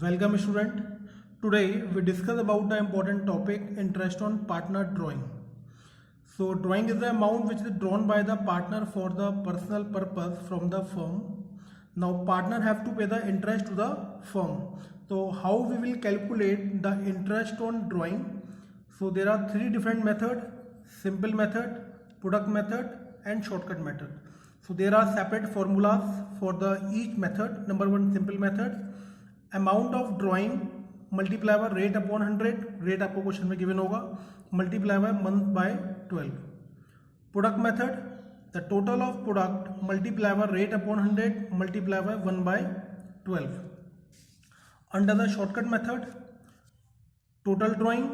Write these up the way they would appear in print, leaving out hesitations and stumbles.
Welcome student. Today we discuss about the important topic interest on partner drawing. So drawing is the amount which is drawn by the partner for the personal purpose from the firm. Now partner have to pay the interest to the firm. So how we will calculate the interest on drawing? So there are three different methods: simple method, product method and shortcut method. So there are separate formulas for the each method. Number one, simple method, amount of drawing multiply by rate upon 100, rate आपको question में given होगा, multiply by month by 12. Product method, the total of product multiply by rate upon 100 multiply by 1 by 12. Under the shortcut method, total drawing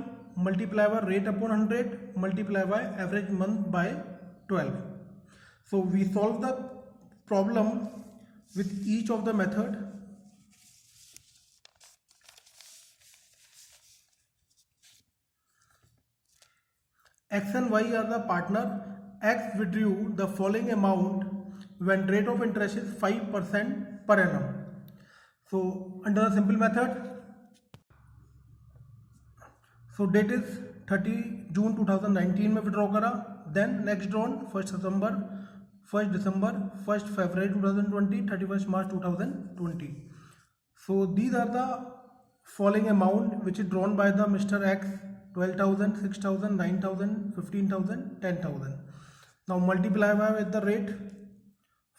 multiply by rate upon 100 multiply by average month by 12. So we solve the problem with each of the method. X and Y are the partner. X withdrew the following amount when rate of interest is 5% per annum. So under the simple method, so date is 30 June 2019 में withdraw करा, then next drawn 1st September, 1st December, 1st February 2020, 31st March 2020. So these are the following amount which is drawn by the Mr. X: 12,000, 6,000, 9,000, 15,000, 10,000. Now multiply by with the rate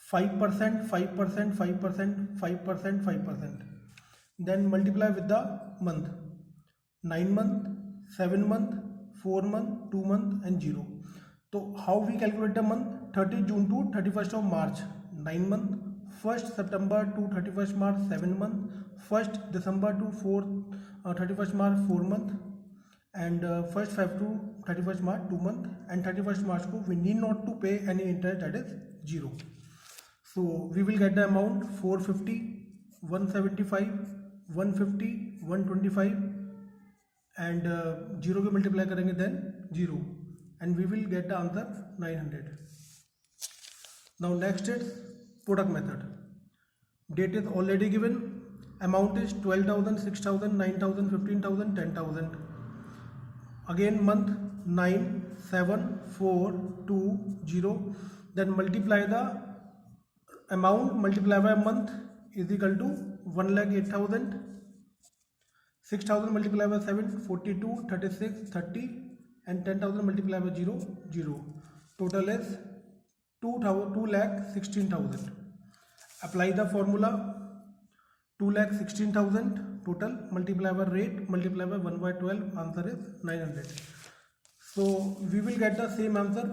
5%, 5%, 5%, 5%, 5%. Then multiply with the month: 9 month, 7 month, 4 month, 2 month and 0. So how we calculate the month? 30 June to 31st of March, 9 month. 1st September to 31st March, 7 month. 1st December to 31st March, 4 month. And 1st Feb to 31st March, 2 month. And 31st March को we need not to pay any interest, that is 0. So we will get the amount 450, 175, 150, 125 and 0 के multiply करेंगे then 0 and we will get the answer 900. Now next is product method. Date is already given. Amount is 12,000, 6,000, 9,000, 15,000, 10,000. Again month 9, 7, 4, 2, 0. Then multiply the amount multiply by month is equal to 1,08,000. 6,000 multiply by 7, 42, 36, 30 and 10,000 multiply by 0, 0. Total is 2,16,000. Apply the formula. 2,16,000 total multiply by rate multiply by 1 by 12, answer is 900. So we will get the same answer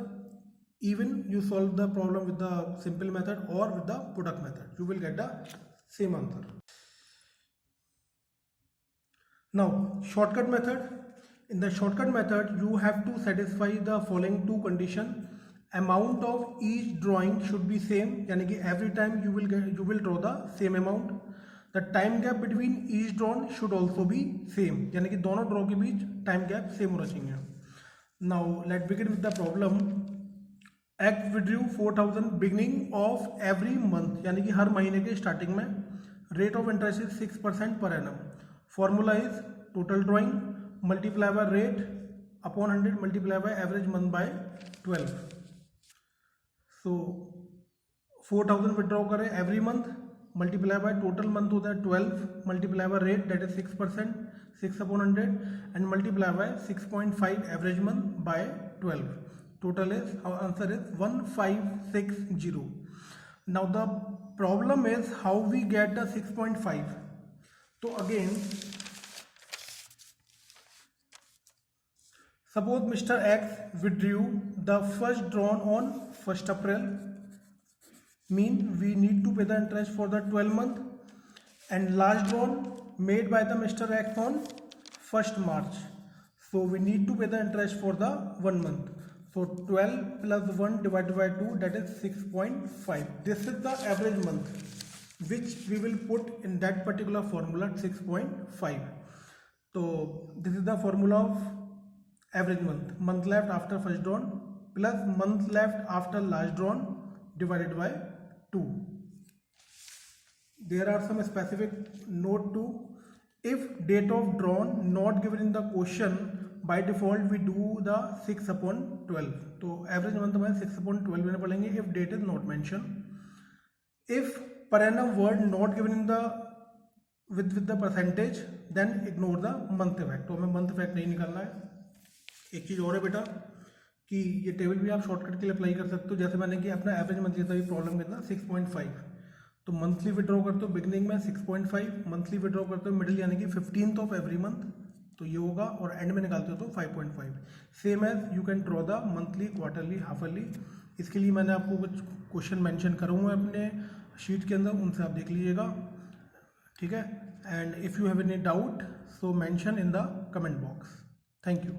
even you solve the problem with the simple method or with the product method, you will get the same answer. Now shortcut method. In the shortcut method you have to satisfy the following two conditions. Amount of each drawing should be same, यानी कि every time you will draw the same amount. The time gap between each drawn should also be same, यानी कि दोनों draw के बीच time gap same होना चाहिए. Now let's begin with the problem. X withdrew 4,000 beginning of every month, यानी कि हर महीने के स्टार्टिंग में. Rate of interest is 6% per annum. Formula is total drawing multiply by rate upon 100 multiply by average month by 12. So 4,000 withdraw करें every month, multiply by total month होता है 12, multiply by rate that is 6%, 6 upon 100 and multiply by 6.5 average month by 12. Total is answer is 1560. Now the problem is how we get the 6.5. तो again suppose mister X withdrew the first drawn on 1st April, mean we need to pay the interest for the 12 month, and last drawn made by the Mr. X on 1st March, so we need to pay the interest for the 1 month. So 12 plus 1 divided by 2, that is 6.5. This is the average month which we will put in that particular formula, 6.5. So this is the formula of average month. Month left after first drawn plus month left after last drawn divided by 2. There are some specific note to if date of drawn not given in the question by default we do the 6/12, तो average month हमें 6/12 में पढ़ेंगे if date is not mention. If per annum word not given in the with the percentage then ignore the month effect. तो हमें month effect नहीं निकालना है. एक चीज़ और है बेटा कि ये टेबल भी आप शॉर्टकट के लिए अप्लाई कर सकते हो. जैसे मैंने कि अपना एवरेज मंथली था, ये प्रॉब्लम कितना 6.5, तो मंथली विड्रॉ करते हो बिगनिंग में 6.5, मंथली विड्रॉ करते हो मिडिल यानी कि 15th ऑफ एवरी मंथ, तो ये होगा, और एंड में निकालते हो तो 5.5. Same as you can draw the monthly, quarterly, half yearly. इसके लिए मैंने आपको कुछ क्वेश्चन मेंशन करूँगा अपने शीट के अंदर, उनसे आप देख लीजिएगा. ठीक है. And if you have any doubt so mention in the comment box. Thank you.